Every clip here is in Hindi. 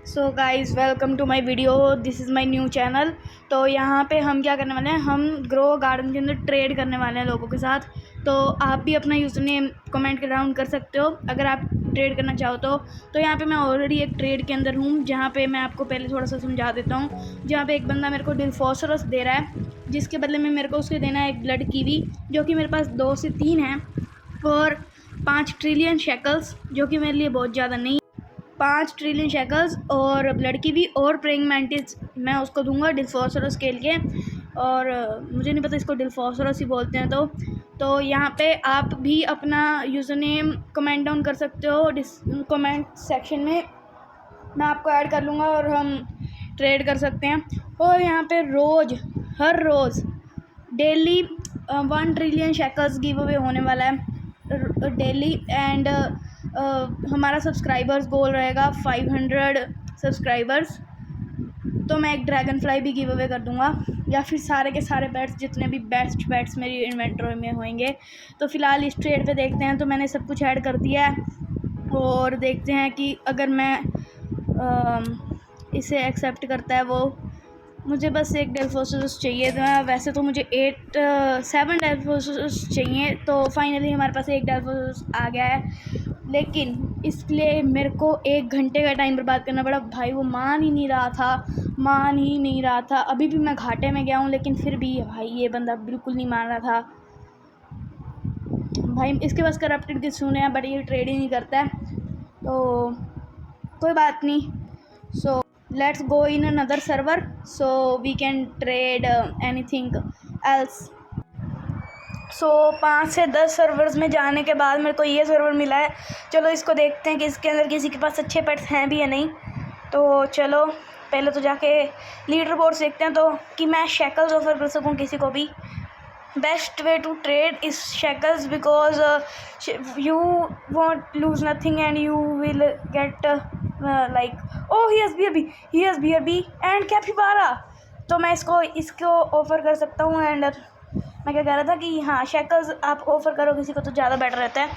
So guys welcome to my video. This is my new channel. तो यहाँ पे हम क्या करने वाले हैं, हम ग्रो गार्डन के अंदर ट्रेड करने वाले हैं लोगों के साथ। तो आप भी अपना यूज़र नेम कमेंट के डाउन कर सकते हो अगर आप ट्रेड करना चाहो तो यहाँ पे मैं ऑलरेडी एक ट्रेड के अंदर हूँ, जहाँ पे मैं आपको पहले थोड़ा सा समझा देता हूँ। जहाँ पे एक बंदा मेरे को डिल्फोसरस दे रहा है, जिसके बदले में मेरे को उसके देना है एक ब्लड कीवी, जो कि मेरे पास 2 से 3 है, और 5 ट्रिलियन शेकल्स, जो कि मेरे लिए बहुत ज़्यादा नहीं। 5 ट्रिलियन शेकल्स और ब्लड की भी, और प्रेइंग मैंटिस मैं उसको दूंगा डिल्फोसरस स्केल के। और मुझे नहीं पता इसको डिल्फोसरस ही बोलते हैं। तो यहाँ पे आप भी अपना यूज़र नेम कमेंट डाउन कर सकते हो कमेंट सेक्शन में, मैं आपको ऐड कर लूँगा और हम ट्रेड कर सकते हैं। और यहाँ पे हर रोज़ daily 1 trillion shekels give away होने वाला है डेली। एंड हमारा सब्सक्राइबर्स गोल रहेगा 500 सब्सक्राइबर्स। तो मैं एक ड्रैगन फ्लाई भी गिव अवे कर दूंगा, या फिर सारे के सारे बैट्स, जितने भी बेस्ट बैट्स मेरी इन्वेंटरी में होंगे। तो फ़िलहाल इस ट्रेड पे देखते हैं। तो मैंने सब कुछ ऐड कर दिया है और देखते हैं कि अगर मैं इसे एक्सेप्ट करता है वो। मुझे बस एक डेल्फोसरस चाहिए था, वैसे तो मुझे 7 डेल्फोसरस चाहिए। तो फाइनली हमारे पास एक डेल्फोसरस आ गया है, लेकिन इसलिए मेरे को 1 घंटे का टाइम बर्बाद करना पड़ा। भाई वो मान ही नहीं रहा था। अभी भी मैं घाटे में गया हूँ, लेकिन फिर भी भाई ये बंदा बिल्कुल नहीं मान रहा था। भाई इसके पास करप्टेड की सुने हैं, बट ये ट्रेड ही नहीं करता है, तो कोई बात नहीं। सो let's go in another server so we can trade anything else। सो 5 से 10 सर्वर्स में जाने के बाद मेरे को ये सर्वर मिला है। चलो इसको देखते हैं कि इसके अंदर किसी के पास अच्छे पेट्स हैं भी या नहीं। तो चलो पहले तो जाके लीडर बोर्ड देखते हैं, तो कि मैं शेकल्स ऑफर कर सकूं किसी को भी। Best way to trade is shekels, because you won't lose nothing and you will get like he has BRB and capybara. तो मैं इसको ऑफर कर सकता हूँ। एंड मैं क्या कह रहा था कि हाँ, शेकल्स आप ऑफ़र करो किसी को तो ज़्यादा बेटर रहता है।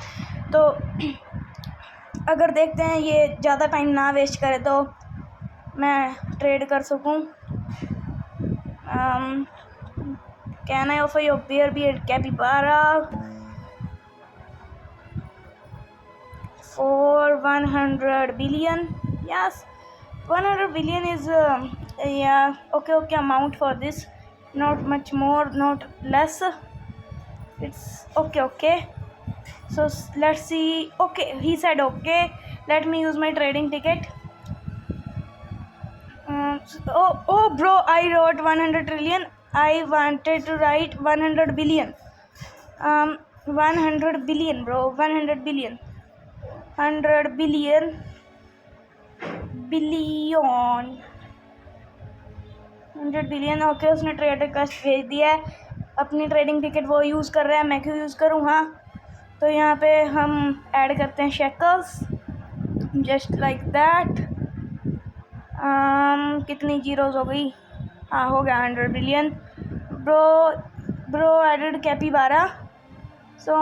तो अगर देखते हैं ये ज़्यादा टाइम ना वेस्ट करे तो मैं ट्रेड कर सकूं। Can I offer your BRB and capybara for 100 billion? Yes, 100 billion is yeah, okay amount for this. Not much more, not less. It's okay. So let's see. Okay, he said okay. Let me use my trading ticket. Bro, I wrote 100 trillion. I wanted to write 100 billion. 100 billion, bro. 100 billion. 100 billion. 100 billion. Okay, उसने ट्रेड रिक्वेस्ट भेज दिया है। अपनी ट्रेडिंग टिकट वो यूज़ कर रहा है, मैं क्यों यूज़ करूँ। हाँ, तो यहाँ पे हम ऐड करते हैं शेकल्स, जस्ट लाइक दैट। कितनी जीरोज़ हो गई? हाँ, हो गया 100 billion. Bro added capybara. So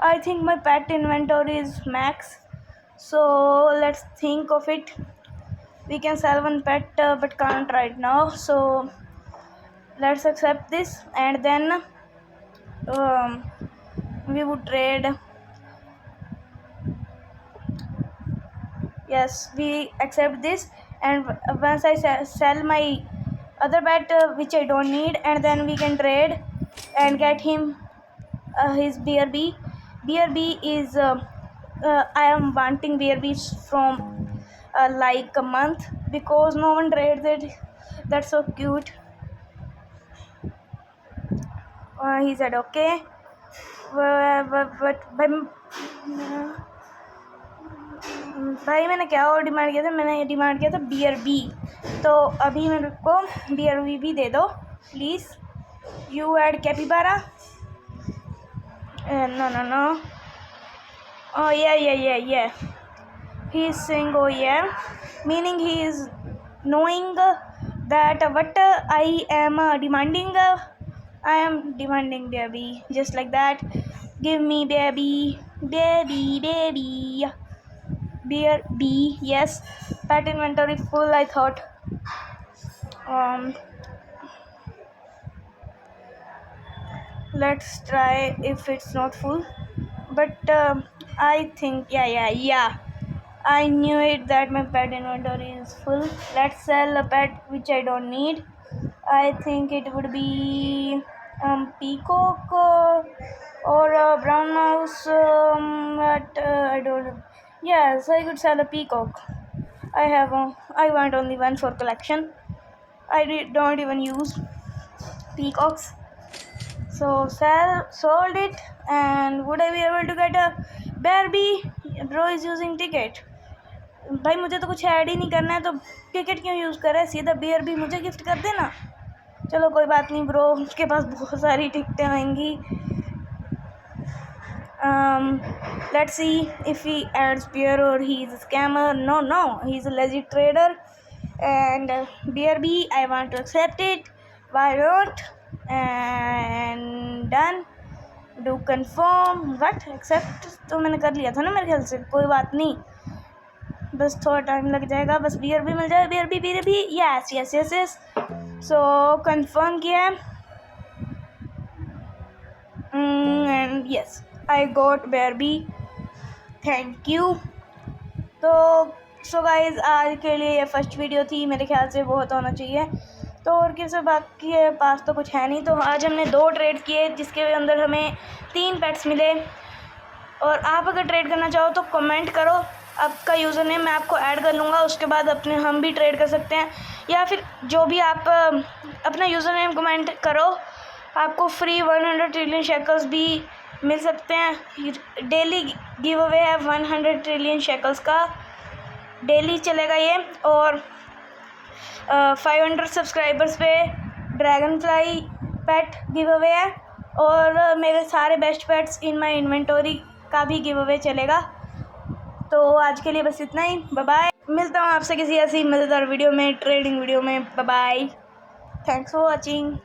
I think my pet inventory is max, so let's think of it. We can sell one pet but can't right now, so let's accept this, and then we would trade. Yes, we accept this, and once I sell my other pet which I don't need, and then we can trade and get him his BRB is I am wanting BRBs from like a month, because no one trades it. That's so cute. He said okay, but भाई मैंने क्या और डिमांड किया था? मैंने डिमांड किया था BRB। तो अभी मेरे को BRB भी दे दो please. You add capybara. No. Oh yeah. He is saying oh yeah, meaning he is knowing that what I am demanding. I am demanding baby, just like that. Give me baby. BRB, yes. Pet inventory full, I thought. Let's try if it's not full, but I think yeah, I knew it that my pet inventory is full. Let's sell a pet which I don't need. I think it would be peacock or a brown mouse, but I don't know. Yes, I could sell a peacock. I want only one for collection. I don't even use peacocks. So sold it, and would I be able to get a Barbie? Bro is using ticket. भाई मुझे तो कुछ ऐड ही नहीं करना है, तो टिकट क्यों यूज़ कर रहा है? सीधा BRB मुझे गिफ्ट कर देना। चलो कोई बात नहीं ब्रो, उसके पास बहुत सारी टिकटें आएंगी। Let's see if he adds beer or he's a scammer. No, he's a legit trader, and BRB, I want to accept it. Why not? And done. Do confirm. What? Accept तो मैंने कर लिया था ना मेरे ख्याल से। कोई बात नहीं, बस थोड़ा टाइम लग जाएगा, बस BRB मिल जाए। BRB yes. सो कंफर्म किया है, and yes I got BRB, thank you. तो सो गाइज, आज के लिए ये फर्स्ट वीडियो थी, मेरे ख्याल से बहुत होना चाहिए। तो और किसी बाकी के पास तो कुछ है नहीं। तो आज हमने 2 ट्रेड किए जिसके अंदर हमें 3 पेट्स मिले। और आप अगर ट्रेड करना चाहो तो कमेंट करो, आपका यूज़र नेम मैं आपको ऐड कर लूँगा, उसके बाद हम भी ट्रेड कर सकते हैं। या फिर जो भी आप अपना यूज़र नेम कमेंट करो, आपको फ्री 100 ट्रिलियन शेकल्स भी मिल सकते हैं। डेली गिव अवे है 100 ट्रिलियन शेकल्स का, डेली चलेगा ये। और 500 सब्सक्राइबर्स पे ड्रैगन फ्लाई पेट गिव अवे है, और मेरे सारे बेस्ट पेट्स इन माई इन्वेंटोरी का भी गिव अवे चलेगा। तो आज के लिए बस इतना ही, बाय बाय। मिलता हूँ आपसे किसी ऐसी मज़ेदार वीडियो में, ट्रेडिंग वीडियो में। Bye bye, thanks for watching.